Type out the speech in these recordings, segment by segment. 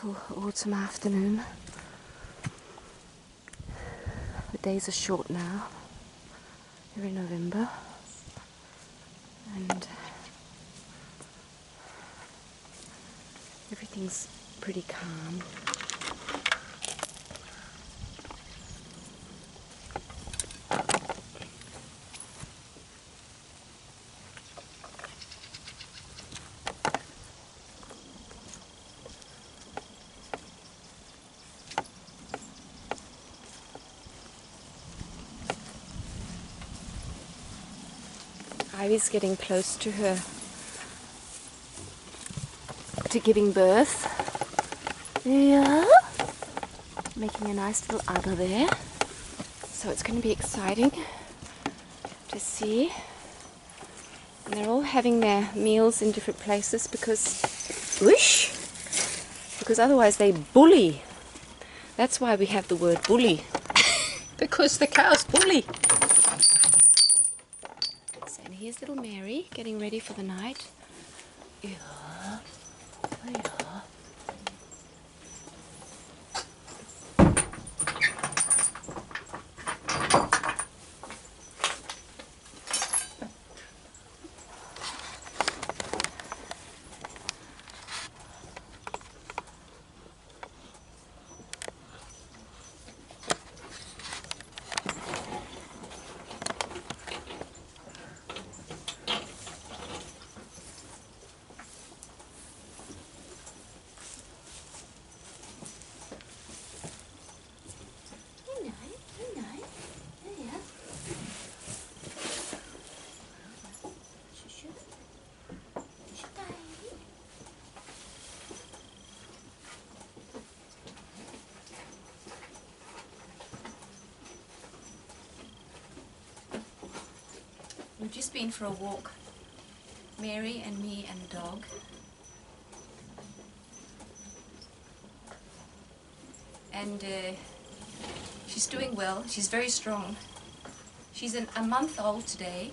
beautiful autumn afternoon. The days are short now. We're in November, and everything's pretty calm. Ivy's getting close to her, to giving birth. Yeah, making a nice little udder there. So it's going to be exciting to see. And they're all having their meals in different places because, whoosh, because otherwise they bully. That's why we have the word bully, because the cows bully. And here's little Mary getting ready for the night. Yeah. Yeah. We've just been for a walk, Mary and me and the dog. And she's doing well. She's very strong. She's a month old today.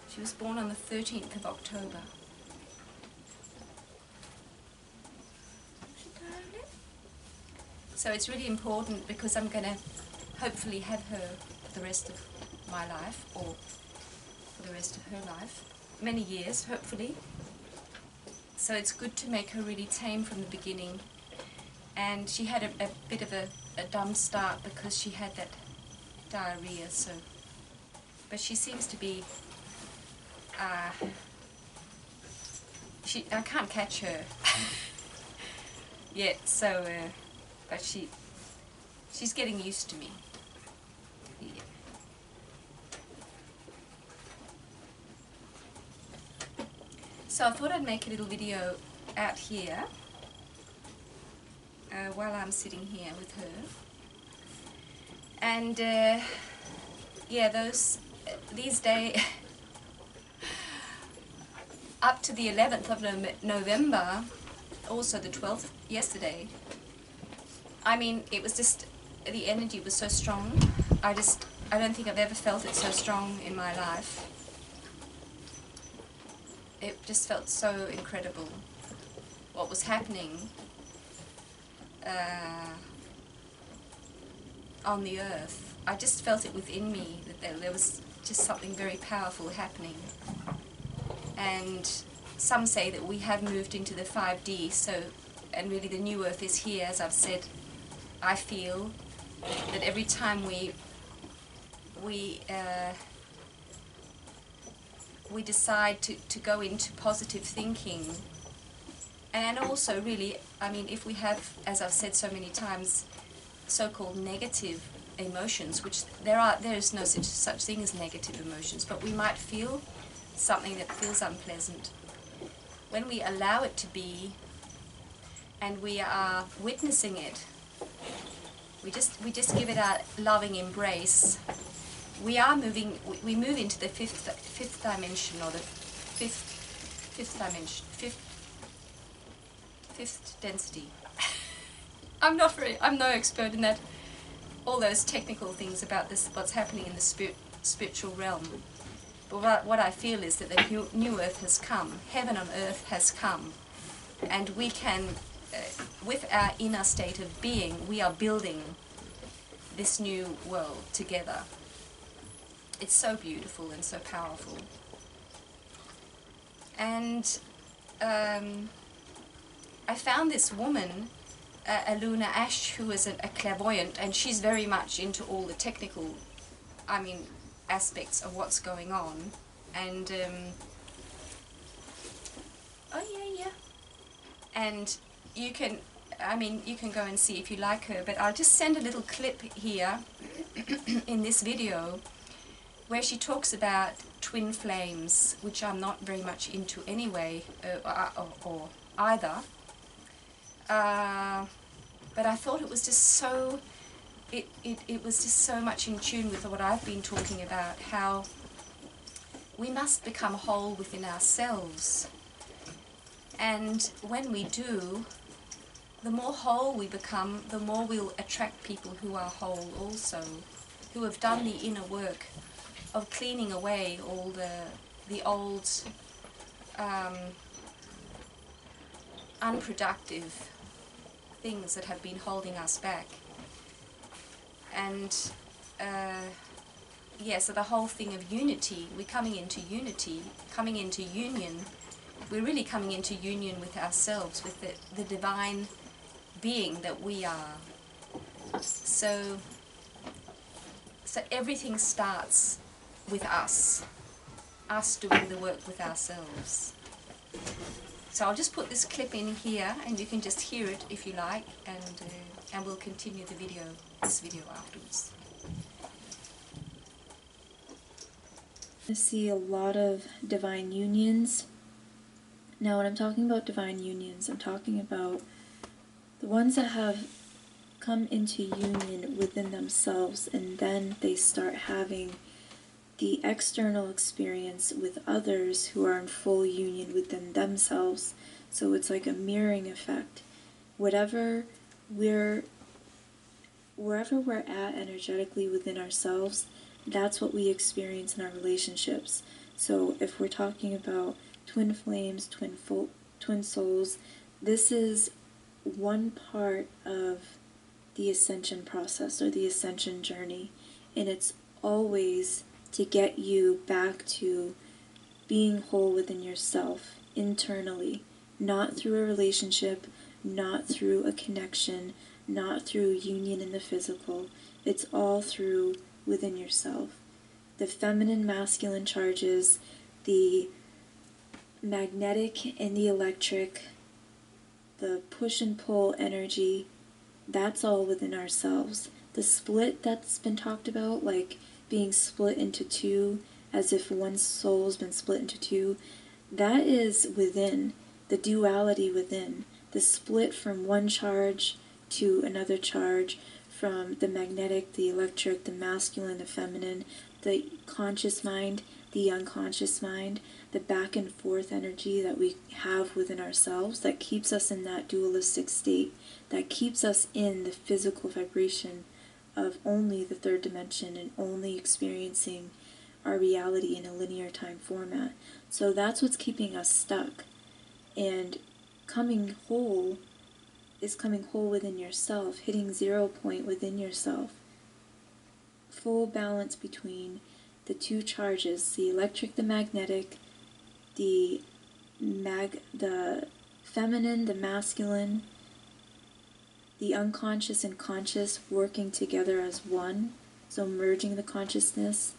She was born on the 13th of October. So it's really important because I'm going to hopefully have her for the rest of my life, or for the rest of her life, many years hopefully. So it's good to make her really tame from the beginning. And she had a bit of a dumb start because she had that diarrhea, so, but she seems to be I can't catch her yet, so but she's getting used to me. Yeah. So I thought I'd make a little video out here while I'm sitting here with her. And yeah, these days up to the 11th of November, also the 12th yesterday, I mean, it was just, the energy was so strong. I don't think I've ever felt it so strong in my life. It just felt so incredible what was happening on the earth. I just felt it within me that there was just something very powerful happening. And some say that we have moved into the 5D, so, and really the new earth is here. As I've said, I feel that every time we decide to go into positive thinking, and also really, I mean, if we have, as I've said so many times, so-called negative emotions, which there is no such thing as negative emotions, but we might feel something that feels unpleasant. When we allow it to be, and we are witnessing it, we just give it a loving embrace. We are moving. We move into the fifth dimension, or the fifth dimension, fifth density. I'm no expert in that, all those technical things about this, what's happening in the spiritual realm. But what I feel is that the new earth has come, heaven on earth has come, and we can with our inner state of being, we are building this new world together. It's so beautiful and so powerful. And I found this woman, Aluna Ash, who is a clairvoyant, and she's very much into all the technical, aspects of what's going on. And oh yeah. And you can go and see if you like her, but I'll just send a little clip here in this video where she talks about twin flames, which I'm not very much into anyway, or either. But I thought it was just so, it was just so much in tune with what I've been talking about, how we must become whole within ourselves. And when we do, the more whole we become, the more we'll attract people who are whole also, who have done the inner work of cleaning away all the old unproductive things that have been holding us back. And so the whole thing of unity, we're coming into unity, coming into union. We're really coming into union with ourselves, with the divine being that we are. So everything starts with us doing the work with ourselves. So I'll just put this clip in here, and you can just hear it if you like, and we'll continue this video afterwards. I see a lot of divine unions. Now, when I'm talking about divine unions, I'm talking about the ones that have come into union within themselves, and then they start having the external experience with others who are in full union within themselves. So it's like a mirroring effect. Wherever we're at energetically within ourselves, that's what we experience in our relationships. So if we're talking about twin flames, twin souls, this is one part of the ascension process or the ascension journey, and it's always to get you back to being whole within yourself internally, not through a relationship, not through a connection, not through union in the physical. It's all through within yourself. The feminine masculine charges, the magnetic and the electric, the push and pull energy, that's all within ourselves. The split that's been talked about, like being split into two, as if one soul's been split into two, that is within, the duality within, the split from one charge to another charge, from the magnetic, the electric, the masculine, the feminine, the conscious mind, the unconscious mind, the back and forth energy that we have within ourselves that keeps us in that dualistic state, that keeps us in the physical vibration of only the third dimension and only experiencing our reality in a linear time format. So that's what's keeping us stuck. And coming whole is coming whole within yourself, hitting 0 point within yourself. Full balance between the two charges, the electric, the magnetic, the feminine, the masculine, the unconscious and conscious working together as one, so merging the consciousness.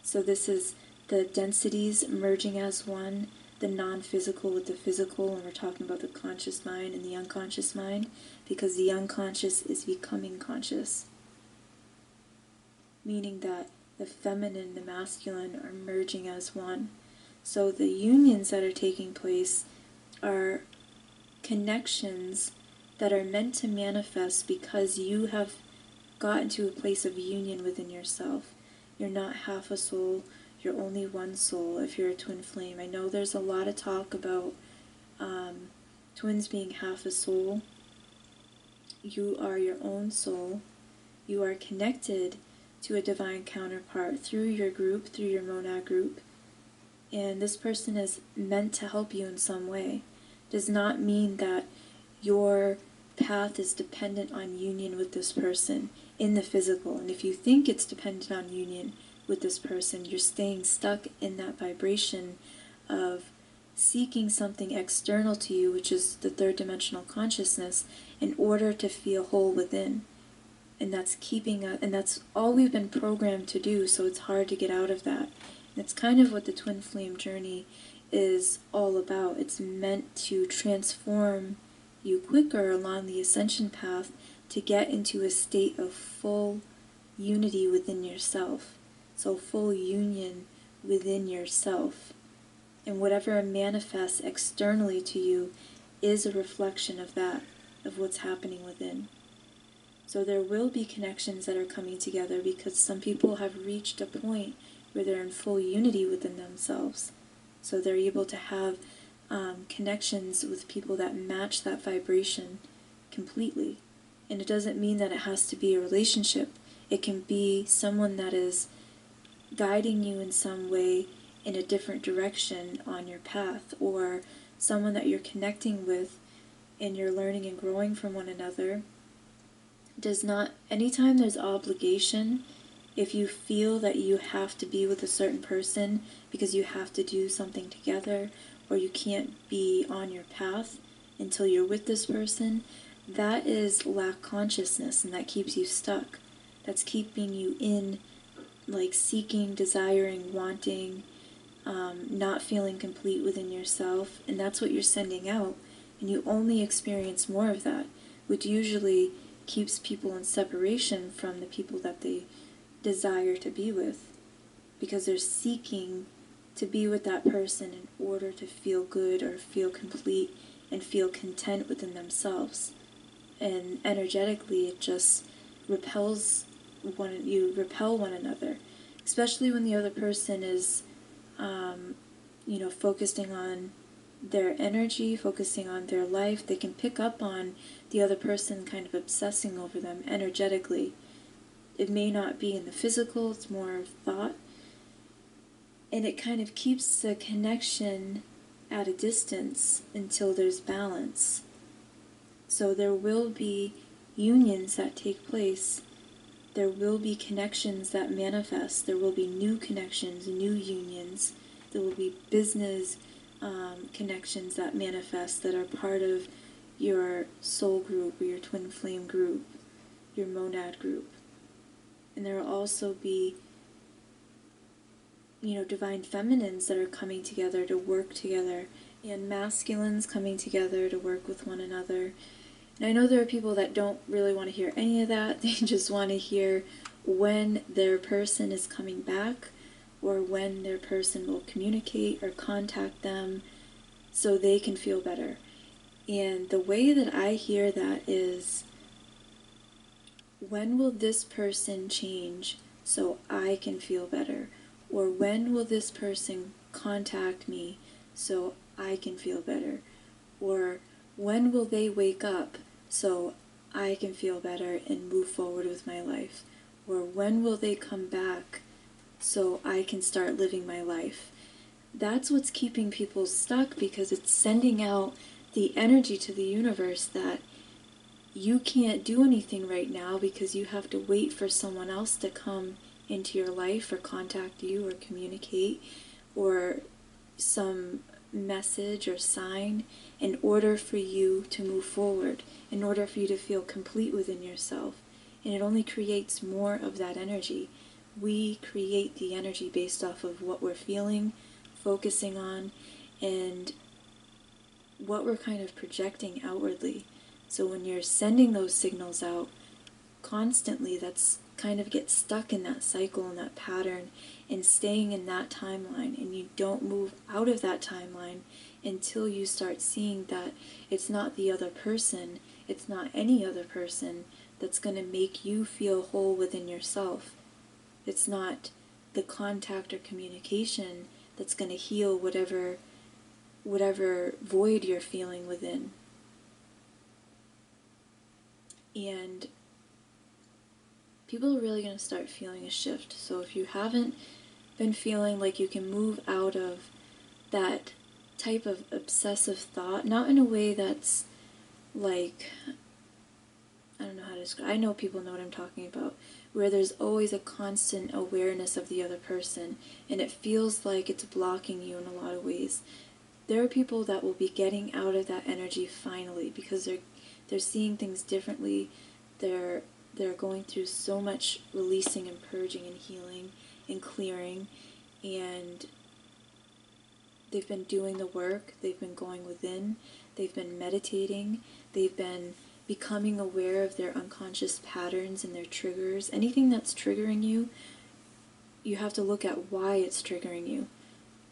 So this is the densities merging as one, the non-physical with the physical, and we're talking about the conscious mind and the unconscious mind, because the unconscious is becoming conscious. Meaning that the feminine and the masculine are merging as one. So the unions that are taking place are connections that are meant to manifest because you have gotten to a place of union within yourself. You're not half a soul, you're only one soul if you're a twin flame. I know there's a lot of talk about twins being half a soul. You are your own soul. You are connected to a divine counterpart through your group, through your monad group. And this person is meant to help you in some way. Does not mean that your path is dependent on union with this person in the physical. And if you think it's dependent on union with this person, you're staying stuck in that vibration of seeking something external to you, which is the third dimensional consciousness, in order to feel whole within. And that's and that's all we've been programmed to do, so it's hard to get out of that. And it's kind of what the twin flame journey is all about. It's meant to transform you quicker along the ascension path to get into a state of full unity within yourself. So full union within yourself. And whatever manifests externally to you is a reflection of that, of what's happening within. So there will be connections that are coming together because some people have reached a point where they're in full unity within themselves. So they're able to have connections with people that match that vibration completely. And it doesn't mean that it has to be a relationship. It can be someone that is guiding you in some way in a different direction on your path, or someone that you're connecting with and you're learning and growing from one another. Does not, anytime there's obligation, if you feel that you have to be with a certain person because you have to do something together, or you can't be on your path until you're with this person, that is lack consciousness, and that keeps you stuck. That's keeping you in, like, seeking, desiring, wanting, not feeling complete within yourself, and that's what you're sending out, and you only experience more of that, which usually keeps people in separation from the people that they desire to be with, because they're seeking to be with that person in order to feel good or feel complete and feel content within themselves. And energetically, it just repels you repel one another, especially when the other person is focusing on their energy, focusing on their life. They can pick up on the other person kind of obsessing over them energetically. It may not be in the physical, it's more of thought. And it kind of keeps the connection at a distance until there's balance. So there will be unions that take place. There will be connections that manifest. There will be new connections, new unions. There will be business connections that manifest that are part of your soul group or your twin flame group, your monad group. And there will also be, divine feminines that are coming together to work together, and masculines coming together to work with one another. And I know there are people that don't really want to hear any of that. They just want to hear when their person is coming back, or when their person will communicate or contact them so they can feel better. And the way that I hear that is, when will this person change so I can feel better? Or when will this person contact me so I can feel better? Or when will they wake up so I can feel better and move forward with my life? Or when will they come back so I can start living my life? That's what's keeping people stuck, because it's sending out the energy to the universe that you can't do anything right now because you have to wait for someone else to come into your life or contact you or communicate, or some message or sign, in order for you to move forward, in order for you to feel complete within yourself. And it only creates more of that energy. We create the energy based off of what we're feeling, focusing on, and what we're kind of projecting outwardly. So when you're sending those signals out constantly, that's kind of get stuck in that cycle and that pattern and staying in that timeline, and you don't move out of that timeline until you start seeing that it's not the other person, it's not any other person that's going to make you feel whole within yourself. It's not the contact or communication that's going to heal whatever void you're feeling within. And people are really going to start feeling a shift. So if you haven't been feeling like you can move out of that type of obsessive thought, not in a way that's like, I don't know how to describe, I know people know what I'm talking about, where there's always a constant awareness of the other person, and it feels like it's blocking you in a lot of ways. There are people that will be getting out of that energy finally because they're seeing things differently. They're going through so much releasing and purging and healing and clearing, and they've been doing the work. They've been going within. They've been meditating. They've been becoming aware of their unconscious patterns and their triggers. Anything that's triggering you, you have to look at why it's triggering you.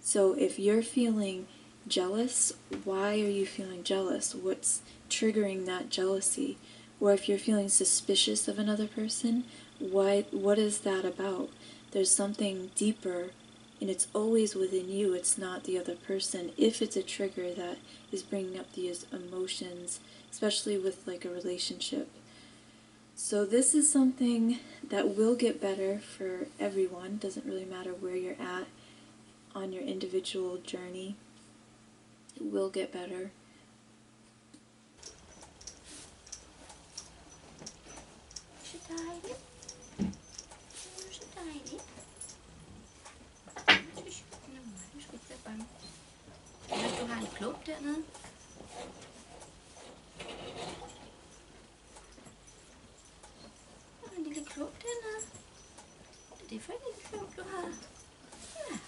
So if you're feeling jealous, why are you feeling jealous? What's triggering that jealousy? Or if you're feeling suspicious of another person, what is that about? There's something deeper, and it's always within you. It's not the other person. If it's a trigger that is bringing up these emotions, especially with like a relationship. So this is something that will get better for everyone. Doesn't really matter where you're at on your individual journey. It will get better. Så dejligt. Så dejligt. Nu skal du være bange. Hvis du har en klump dernede. En lille klump dernede. Hvad er det for en lille klump, du har? Ja.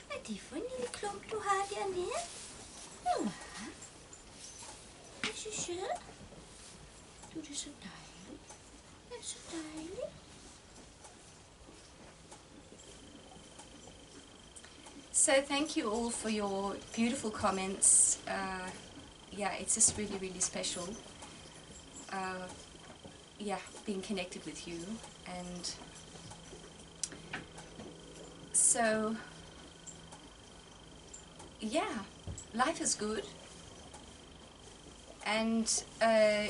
Hvad er det for en lille klump, du har dernede? Ja. Det er så sød. Du er så dejlig. Det er så dejligt. So thank you all for your beautiful comments. Yeah, it's just really, really special. Yeah, being connected with you. And so, yeah, life is good. And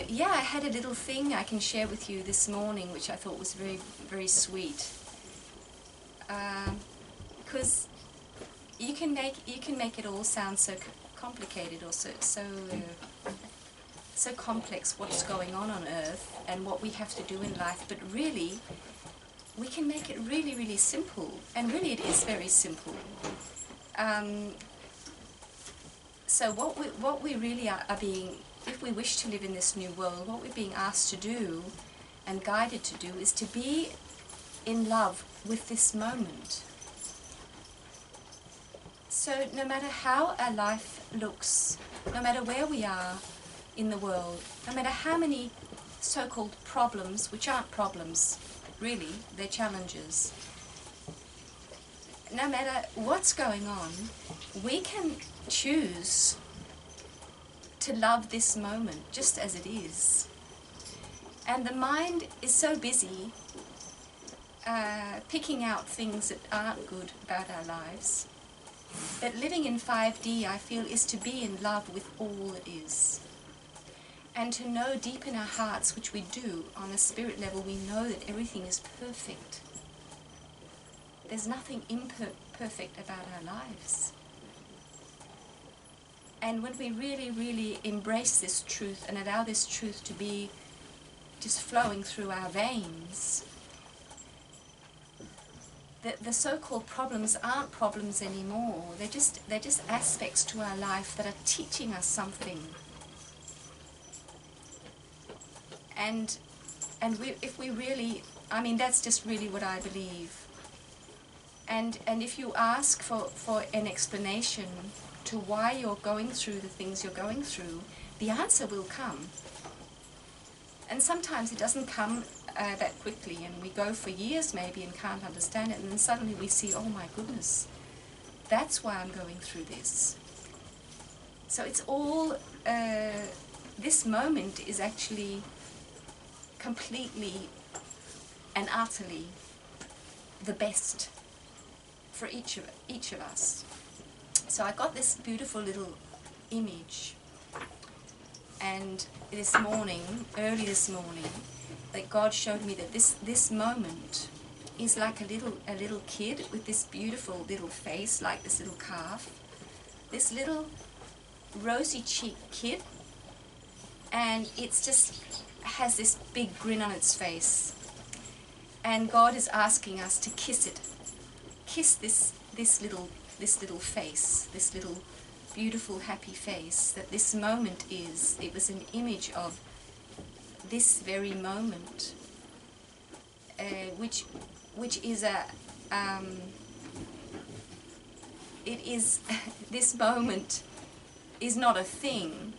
yeah, I had a little thing I can share with you this morning, which I thought was very, very sweet. Because you can make it all sound so complicated, or so complex, what's going on Earth and what we have to do in life. But really, we can make it really, really simple. And really, it is very simple. So what we really are being, if we wish to live in this new world, what we're being asked to do and guided to do is to be in love with this moment. So no matter how our life looks, no matter where we are in the world, no matter how many so-called problems, which aren't problems, really, they're challenges, no matter what's going on, we can choose to love this moment just as it is. And the mind is so busy picking out things that aren't good about our lives. But living in 5D, I feel, is to be in love with all that is. And to know deep in our hearts, which we do on a spirit level, we know that everything is perfect. There's nothing imperfect about our lives. And when we really, really embrace this truth and allow this truth to be just flowing through our veins, the so-called problems aren't problems anymore. They're just aspects to our life that are teaching us something. And if we really, I mean, that's just really what I believe. And if you ask for an explanation to why you're going through the things you're going through, the answer will come. And sometimes it doesn't come that quickly, and we go for years maybe and can't understand it, and then suddenly we see, oh my goodness, that's why I'm going through this. So it's all, this moment is actually completely and utterly the best for each of us. So I got this beautiful little image, and this morning, early this morning, that God showed me that this moment is like a little kid with this beautiful little face, like this little calf. This little rosy cheeked kid and it's just has this big grin on its face. And God is asking us to kiss it. Kiss this little face, this little beautiful happy face that this moment is. It was an image of this very moment, which is a it is this moment is not a thing,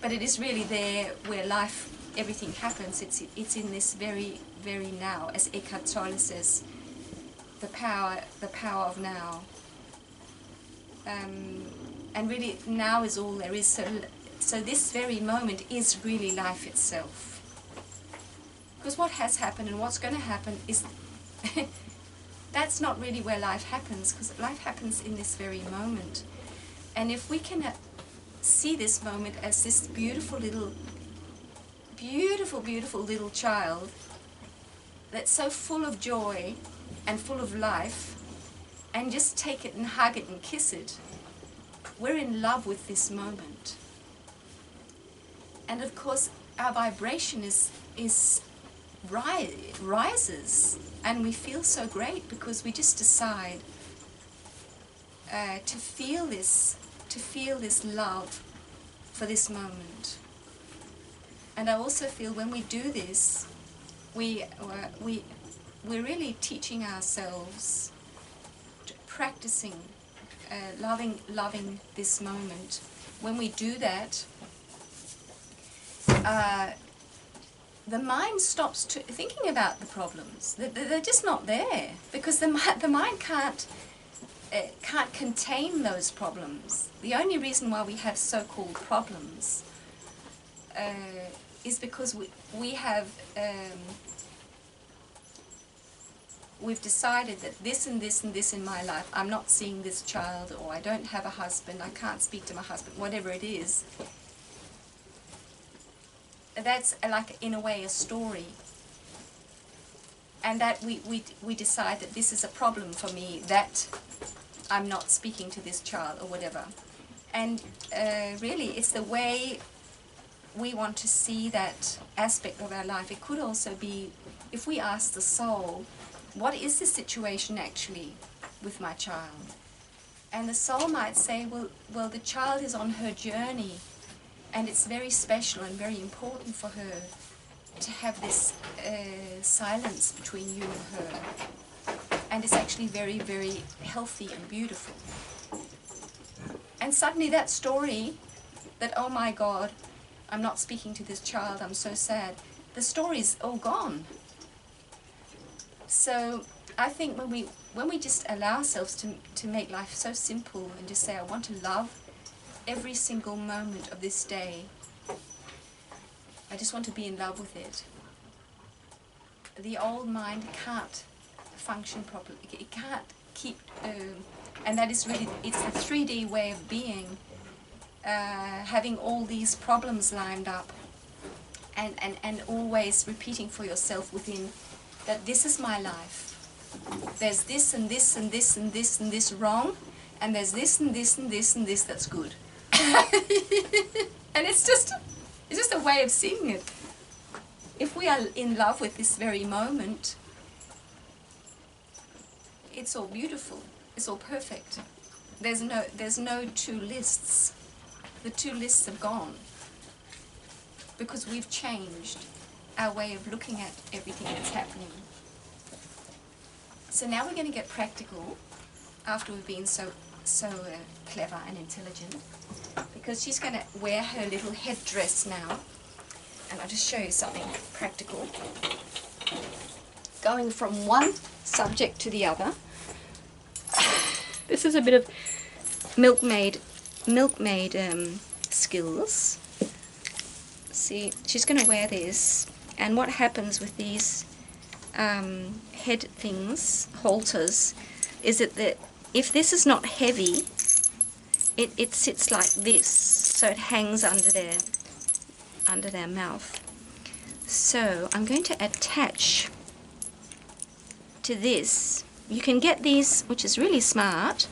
but it is really there where life, everything happens. It's in this very now, as Eckhart Tolle says, the power of now. And really now is all there is. So this very moment is really life itself. Because what has happened and what's going to happen is that's not really where life happens, because life happens in this very moment. And if we can see this moment as this beautiful little child that's so full of joy and full of life, and just take it and hug it and kiss it, we're in love with this moment. And of course our vibration rises, and we feel so great because we just decide to feel this love for this moment. And I also feel when we do this, we're really teaching ourselves, practicing loving this moment. When we do that, the mind stops thinking about the problems. They're just not there, because the mind can't contain those problems. The only reason why we have so-called problems is because we've decided that this and this and this in my life, I'm not seeing this child, or I don't have a husband, I can't speak to my husband, whatever it is. That's like, in a way, a story. And that we decide that this is a problem for me, that I'm not speaking to this child or whatever. And really it's the way we want to see that aspect of our life. It could also be, if we ask the soul, what is the situation actually with my child? And the soul might say, well, the child is on her journey, and it's very special and very important for her to have this silence between you and her. And it's actually very, very healthy and beautiful. And suddenly that story, that, oh my God, I'm not speaking to this child, I'm so sad, the story's all gone. So I think when we just allow ourselves to make life so simple and just say, I want to love every single moment of this day, I just want to be in love with it. The old mind can't function properly. It can't keep, and that is really, it's the 3D way of being, having all these problems lined up, and always repeating for yourself within that this is my life. There's this and this and this and this and this wrong, and there's this and this and this and this that's good. And it's just a way of seeing it. If we are in love with this very moment, it's all beautiful, it's all perfect. There's no two lists. The two lists have gone, because we've changed our way of looking at everything that's happening. So now we're going to get practical, after we've been so clever and intelligent, because she's going to wear her little headdress now, and I'll just show you something practical. Going from one subject to the other. This is a bit of milkmaid skills. See, she's going to wear this, and what happens with these head things, halters, is that if this is not heavy, it sits like this, so it hangs under their mouth. So I'm going to attach to this. You can get these, which is really smart,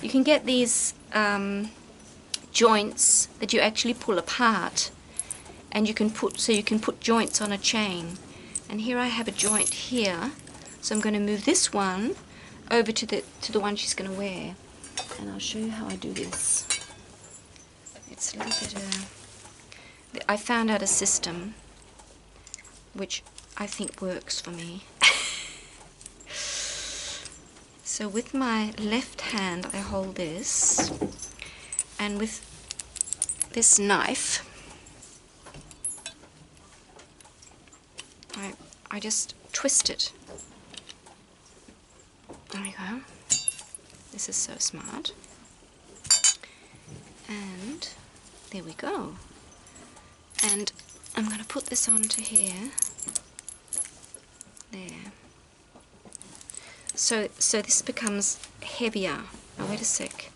you can get these joints that you actually pull apart, and you can put joints on a chain. And here I have a joint here, so I'm going to move this one over to the one she's going to wear, and I'll show you how I do this. It's a little bit I found out a system which I think works for me. So with my left hand I hold this, and with this knife I just twist it. There we go. This is so smart. And there we go. And I'm going to put this onto here. There. So this becomes heavier. Oh, wait a sec.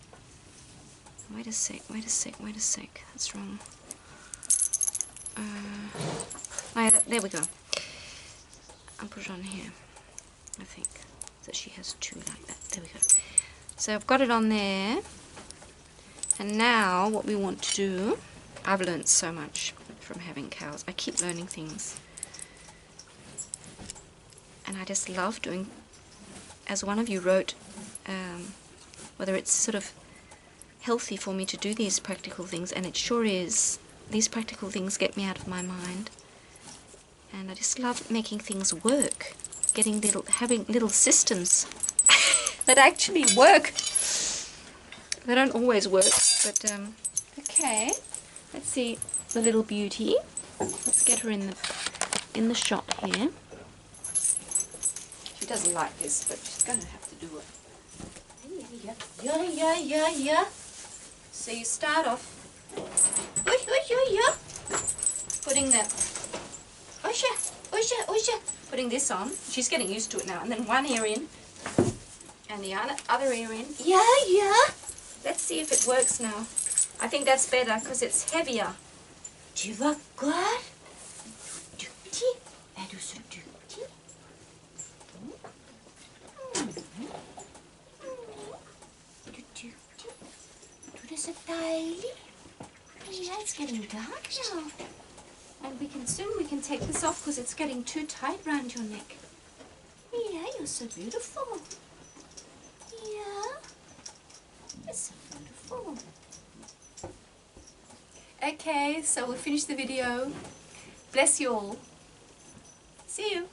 Wait a sec. That's wrong. Oh, yeah, there we go. I'll put it on here, I think. So she has two like that. There we go. So I've got it on there. And now what we want to do, I've learned so much from having cows. I keep learning things. And I just love doing, as one of you wrote, whether it's sort of healthy for me to do these practical things, and it sure is. These practical things get me out of my mind. And I just love making things work, having little systems that actually work. They don't always work, but okay. Let's see the little beauty. Let's get her in the shot here. She doesn't like this, but she's gonna have to do it. Yeah. So you start off putting that. Putting this on. She's getting used to it now. And then one ear in. And the other ear in. Yeah. Let's see if it works now. I think that's better because it's heavier. Du var godt. Dygtig. Er du så dygtig? Er du dygtig? Du er så dejlig. Yeah, it's getting dark now. And we can take this off because it's getting too tight round your neck. Yeah, you're so beautiful. Yeah, you're so beautiful. Okay, so we'll finish the video. Bless you all. See you.